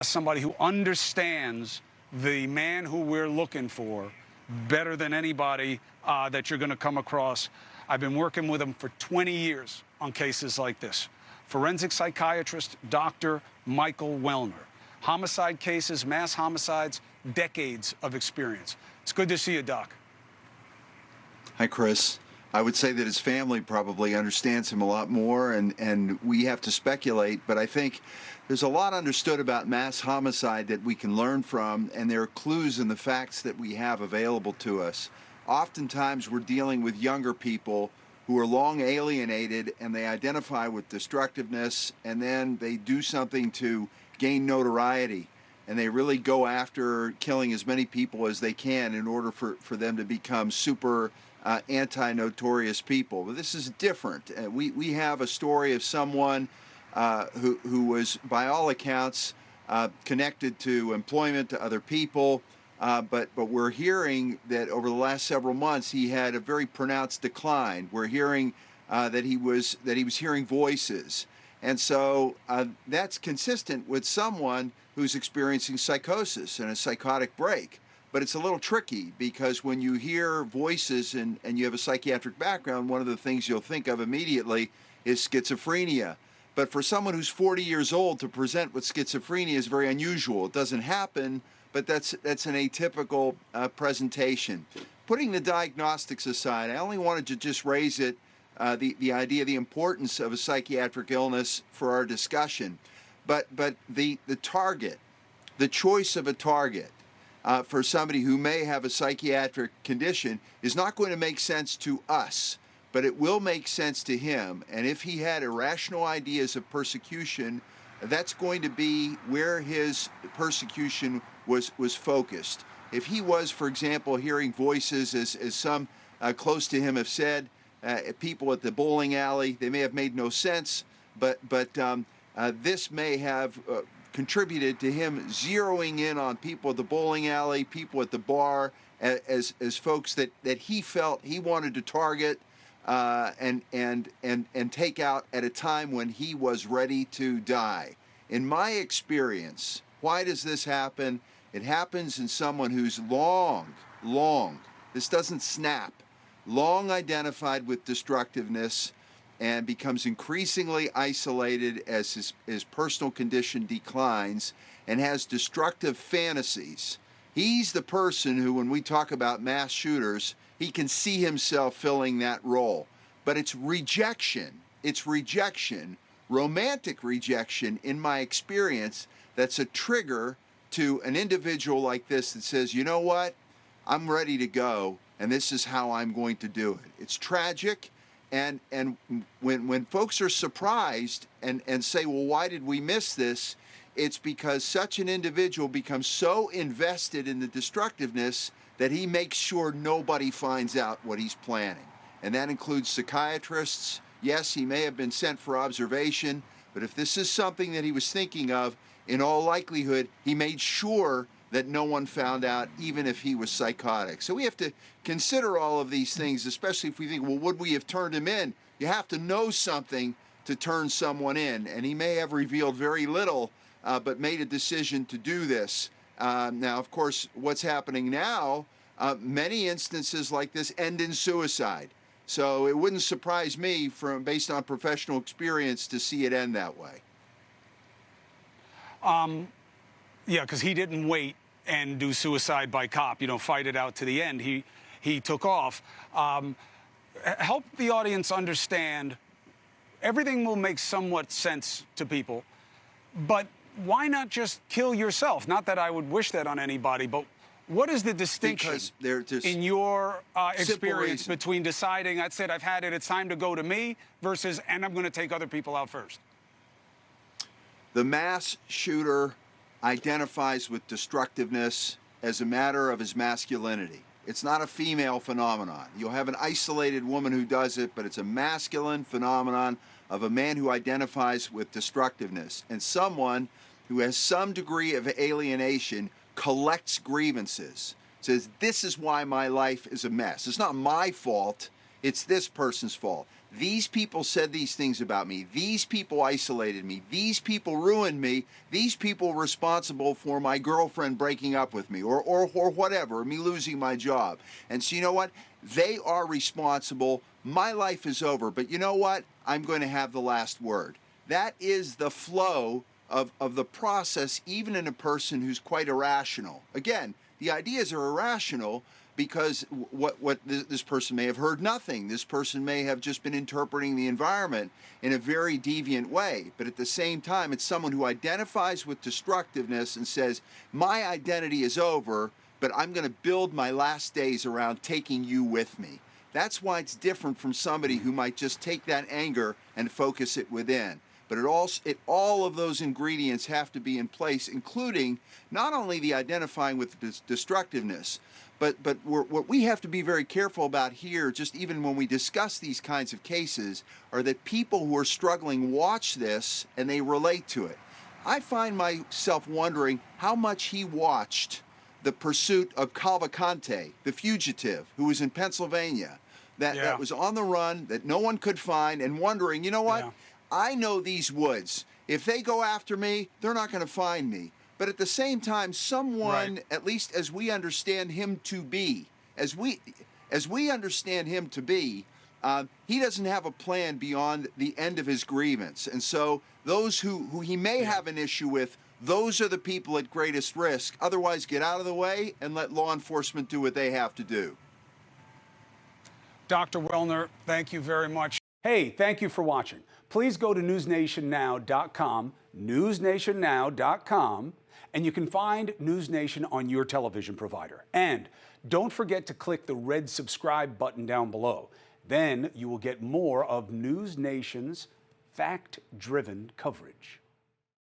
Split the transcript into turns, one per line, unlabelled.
somebody who understands the man who we're looking for better than anybody that you're going to come across. I've been working with him for 20 years on cases like this. Forensic psychiatrist, Dr. Michael Welner. Homicide cases, mass homicides, decades of experience. It's good to see you, Doc.
Hi, Chris. I would say that his family probably understands him a lot more, and we have to speculate, but I think there's a lot understood about mass homicide that we can learn from, and there are clues in the facts that we have available to us. Oftentimes we're dealing with younger people who are long alienated, and they identify with destructiveness, and then they do something to gain notoriety, and they really go after killing as many people as they can in order for them to become super anti-notorious people. But this is different. We have a story of someone who was, by all accounts, connected to employment, to other people, but we're hearing that over the last several months he had a very pronounced decline. We're hearing that he was hearing voices, and so that's consistent with someone who's experiencing psychosis and a psychotic break. But it's a little tricky because when you hear voices and you have a psychiatric background, one of the things you'll think of immediately is schizophrenia. But for someone who's 40 years old to present with schizophrenia is very unusual. It doesn't happen, but that's an atypical presentation. Putting the diagnostics aside, I only wanted to just raise it, the idea, the importance of a psychiatric illness for our discussion. But the target, the choice of a target, for somebody who may have a psychiatric condition is not going to make sense to us, but it will make sense to him. And if he had irrational ideas of persecution, that's going to be where his persecution was focused. If he was, for example, hearing voices, as some close to him have said, people at the bowling alley, they may have made no sense, but this may have contributed to him zeroing in on people at the bowling alley, people at the bar, as folks that he felt he wanted to target and take out at a time when he was ready to die. In my experience, why does this happen? It happens in someone who's long, this doesn't snap, long identified with destructiveness, and becomes increasingly isolated as his personal condition declines and has destructive fantasies. He's the person who, when we talk about mass shooters, he can see himself filling that role. But it's rejection, romantic rejection, in my experience, that's a trigger to an individual like this that says, you know what, I'm ready to go, and this is how I'm going to do it. It's tragic. And when folks are surprised and say, well, why did we miss this? It's because such an individual becomes so invested in the destructiveness that he makes sure nobody finds out what he's planning. And that includes psychiatrists. Yes, he may have been sent for observation, but if this is something that he was thinking of, in all likelihood, he made sure that no one found out, even if he was psychotic. So we have to consider all of these things, especially if we think, well, would we have turned him in? You have to know something to turn someone in, and he may have revealed very little, but made a decision to do this. Now, of course, what's happening now, many instances like this end in suicide. So it wouldn't surprise me, based on professional experience, to see it end that way.
Yeah, because he didn't wait and do suicide by cop, fight it out to the end. He took off. Help the audience understand, everything will make somewhat sense to people, but why not just kill yourself? Not that I would wish that on anybody, but what is the distinction in your experience between deciding, that's it, I've had it, it's time to go to me, versus, and I'm going to take other people out first?
The mass shooter identifies with destructiveness as a matter of his masculinity. It's not a female phenomenon. You'll have an isolated woman who does it, but it's a masculine phenomenon of a man who identifies with destructiveness, and someone who has some degree of alienation collects grievances, says, this is why my life is a mess. It's not my fault, it's this person's fault. these people said these things about me, these people isolated me, these people ruined me, these people were responsible for my girlfriend breaking up with me, or whatever, me losing my job. And so you know what? They are responsible. My life is over, but you know what? I'm going to have the last word. That is the flow of the process, even in a person who's quite irrational. Again, the ideas are irrational because what this person may have heard nothing. This person may have just been interpreting the environment in a very deviant way. But at the same time, it's someone who identifies with destructiveness and says, my identity is over, but I'm going to build my last days around taking you with me. That's why it's different from somebody who might just take that anger and focus it within. But all of those ingredients have to be in place, including not only the identifying with destructiveness, but what we have to be very careful about here, just even when we discuss these kinds of cases, are that people who are struggling watch this and they relate to it. I find myself wondering how much he watched the pursuit of Cavalcante, the fugitive, who was in Pennsylvania, that was on the run, that no one could find, and wondering, you know what? Yeah. I know these woods. If they go after me, they're not going to find me. But at the same time, someone, at least as we understand him to be, as we understand him to be, he doesn't have a plan beyond the end of his grievance. And so those who he may have an issue with, those are the people at greatest risk. Otherwise, get out of the way and let law enforcement do what they have to do.
Dr. Welner, thank you very much.
Hey, thank you for watching. Please go to newsnationnow.com, newsnationnow.com, and you can find News Nation on your television provider. And don't forget to click the red subscribe button down below. Then you will get more of News Nation's fact-driven coverage.